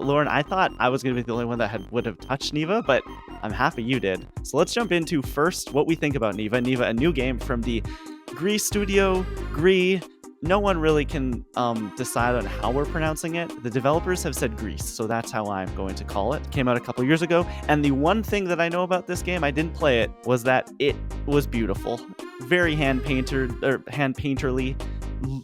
Lauren, I thought I was going to be the only one that would have touched Neva, but I'm happy you did. So let's jump into first what we think about Neva. Neva, a new game from the Gris Studio. Gris. No one really can decide on how we're pronouncing it. The developers have said Gris, so that's how I'm going to call it. Came out a couple years ago, and the one thing that I know about this game, I didn't play it, was that it was beautiful. Very hand-painterly,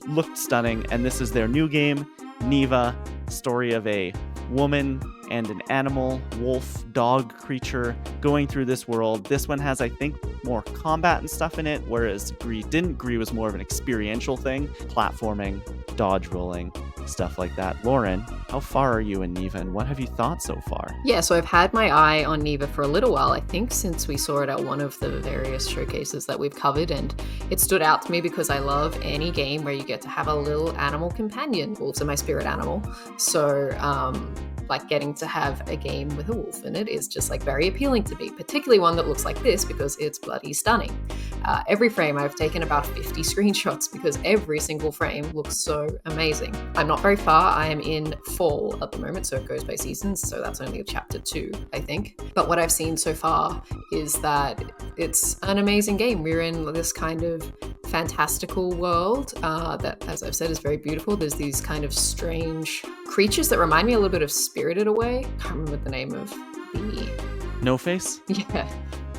looked stunning, and this is their new game, Neva, story of a woman and an animal, wolf, dog creature going through this world. This one has, I think, more combat and stuff in it, whereas Gris didn't. Gris was more of an experiential thing, platforming, dodge rolling, stuff like that. Lauren, how far are you in Neva, and what have you thought so far? Yeah, so I've had my eye on Neva for a little while, I think since we saw it at one of the various showcases that we've covered, and it stood out to me because I love any game where you get to have a little animal companion. Wolves are my spirit animal, so like getting to have a game with a wolf in it is just like very appealing to me, particularly one that looks like this because it's bloody stunning. Every frame I've taken about 50 screenshots because every single frame looks so amazing. I'm not very far. I am in fall at the moment, so it goes by seasons, so that's only chapter 2, I think. But what I've seen so far is that it's an amazing game. We're in this kind of fantastical world that, as I've said, is very beautiful. There's these kind of strange creatures that remind me a little bit of Spirited Away. I can't remember the name of the... No Face? Yeah.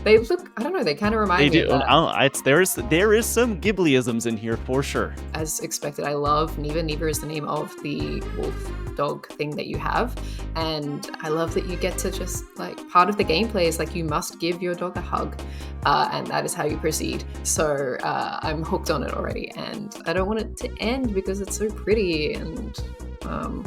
They look, I don't know, they kind of remind me of that. There is some Ghibli-isms in here for sure. As expected, I love Neva. Neva is the name of the wolf dog thing that you have. And I love that you get to just, like, part of the gameplay is, like, you must give your dog a hug. And that is how you proceed. So I'm hooked on it already. And I don't want it to end because it's so pretty. And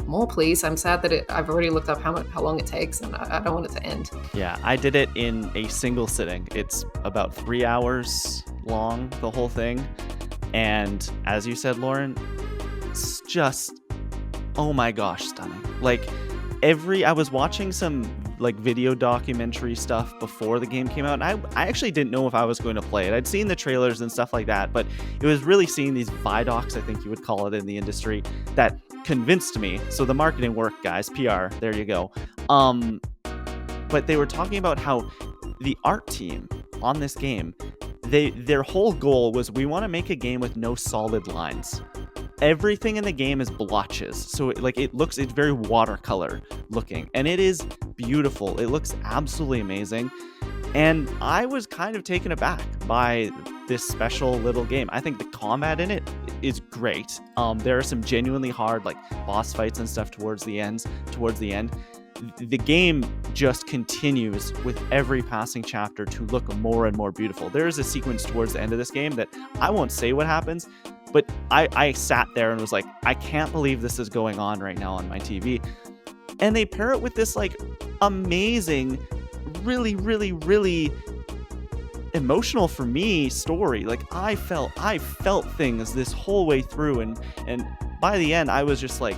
more, please. I'm sad that I've already looked up how long it takes, and I don't want it to end. Yeah, I did it in a single sitting. It's about 3 hours long, the whole thing. And as you said, Lauren, it's just, oh my gosh, stunning. Like, I was watching some like video documentary stuff before the game came out, and I actually didn't know if I was going to play it. I'd seen the trailers and stuff like that, but it was really seeing these Vidocs, I think you would call it in the industry, that convinced me. So the marketing work, guys, PR, there you go. But they were talking about how the art team on this game, their whole goal was, we want to make a game with no solid lines. Everything in the game is blotches, so it's very watercolor looking, and it is beautiful. It looks absolutely amazing, and I was kind of taken aback by this special little game. I think the combat in it is great. There are some genuinely hard, like, boss fights and stuff towards the end. The game just continues with every passing chapter to look more and more beautiful. There is a sequence towards the end of this game that I won't say what happens, but I sat there and was like, I can't believe this is going on right now on my TV. And they pair it with this, like, amazing, really, really, really emotional for me story. Like, I felt things this whole way through, and by the end I was just like,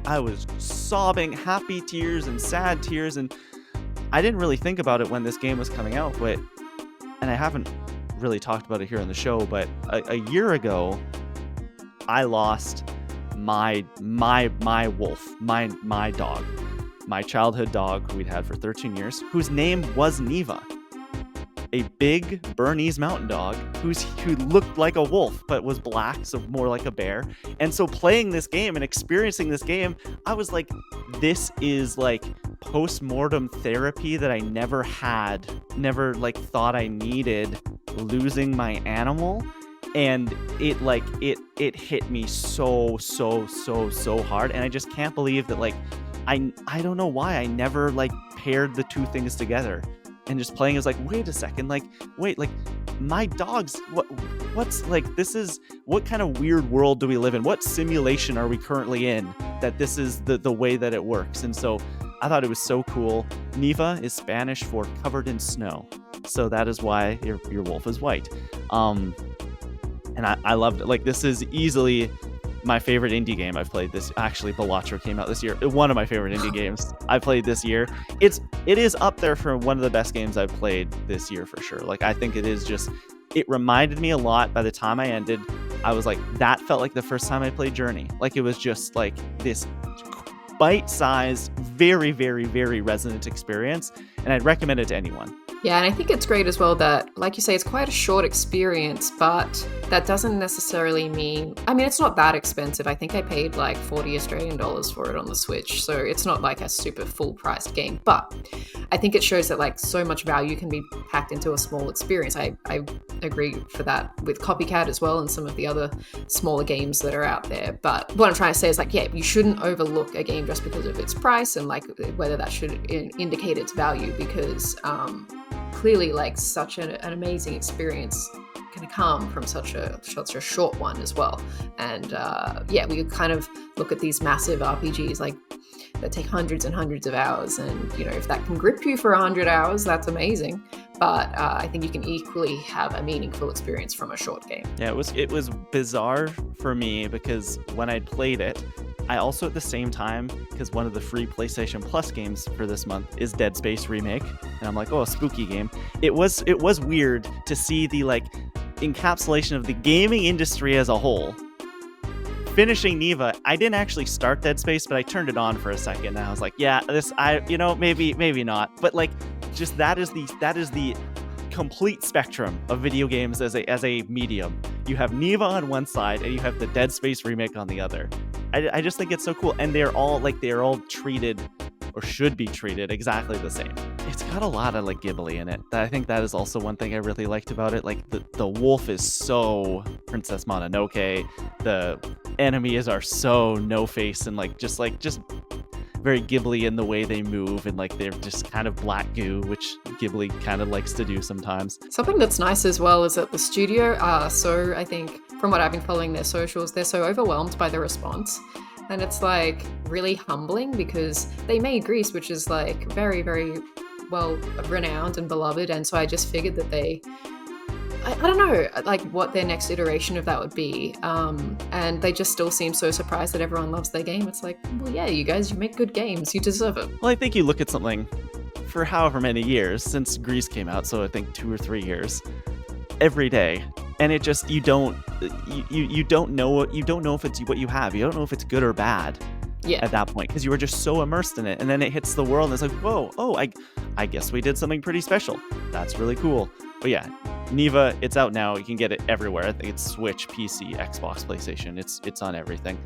I was sobbing, happy tears and sad tears, and I didn't really think about it when this game was coming out, and I haven't really talked about it here on the show, but a year ago I lost my wolf, my dog, my childhood dog who we'd had for 13 years, whose name was Neva. A big Bernese mountain dog who looked like a wolf but was black, so more like a bear. And so playing this game and experiencing this game, I was like, this is like post-mortem therapy that I never like thought I needed, losing my animal. And it hit me so hard, and I just can't believe that, like, I don't know why I never like paired the two things together. And just playing is like, wait a second, like, wait, like, my dog's, what's, like, this is, what kind of weird world do we live in? What simulation are we currently in that this is the way that it works? And so I thought it was so cool. Neva is Spanish for covered in snow, so that is why your wolf is white. And I loved it. Like, this is easily my favorite indie game I've played this. Actually, Balatro came out this year. One of my favorite indie games I played this year. It is up there for one of the best games I've played this year for sure. Like, I think it is just, it reminded me a lot. By the time I ended, I was like, that felt like the first time I played Journey. Like, it was just like this bite-sized, very, very, very resonant experience, and I'd recommend it to anyone. Yeah, and I think it's great as well that, like you say, it's quite a short experience, but that doesn't necessarily mean... I mean, it's not that expensive. I think I paid like 40 Australian dollars for it on the Switch, so it's not like a super full-priced game. But I think it shows that like so much value can be packed into a small experience. I agree for that with Copycat as well and some of the other smaller games that are out there. But what I'm trying to say is like, yeah, you shouldn't overlook a game just because of its price and like whether that should indicate its value, because... clearly like such an amazing experience can come from such a short one as well. And yeah, we kind of look at these massive RPGs like that take hundreds and hundreds of hours, and you know, if that can grip you for 100 hours, that's amazing. But I think you can equally have a meaningful experience from a short game. Yeah, it was bizarre for me because when I played it, I also at the same time, because one of the free PlayStation Plus games for this month is Dead Space Remake, and I'm like, oh, a spooky game. It was weird to see the like encapsulation of the gaming industry as a whole. Finishing Neva, I didn't actually start Dead Space, but I turned it on for a second, and I was like, yeah, maybe not, but like, just that is the complete spectrum of video games as a medium. You have Neva on one side and you have the Dead Space Remake on the other. I just think it's so cool, and they're all treated, or should be treated, exactly the same. It's got a lot of like Ghibli in it. I think that is also one thing I really liked about it. Like the wolf is so Princess Mononoke. The enemies are so No Face and just very Ghibli in the way they move, and like they're just kind of black goo, which Ghibli kind of likes to do sometimes. Something that's nice as well is that the studio are so, I think, from what I've been following their socials, they're so overwhelmed by the response. And it's like really humbling because they made Gris, which is like very, very well renowned and beloved. And so I just figured that I don't know, like what their next iteration of that would be. And they just still seem so surprised that everyone loves their game. It's like, well, yeah, you guys, you make good games. You deserve it. Well, I think you look at something for however many years since Gris came out, so I think 2 or 3 years, every day. And it just, you don't know if it's what you have. You don't know if it's good or bad. Yeah. At that point, because you were just so immersed in it, and then it hits the world and it's like, whoa, I guess we did something pretty special. That's really cool. But yeah, Neva, it's out now. You can get it everywhere. I think it's Switch, PC, Xbox, PlayStation. It's on everything.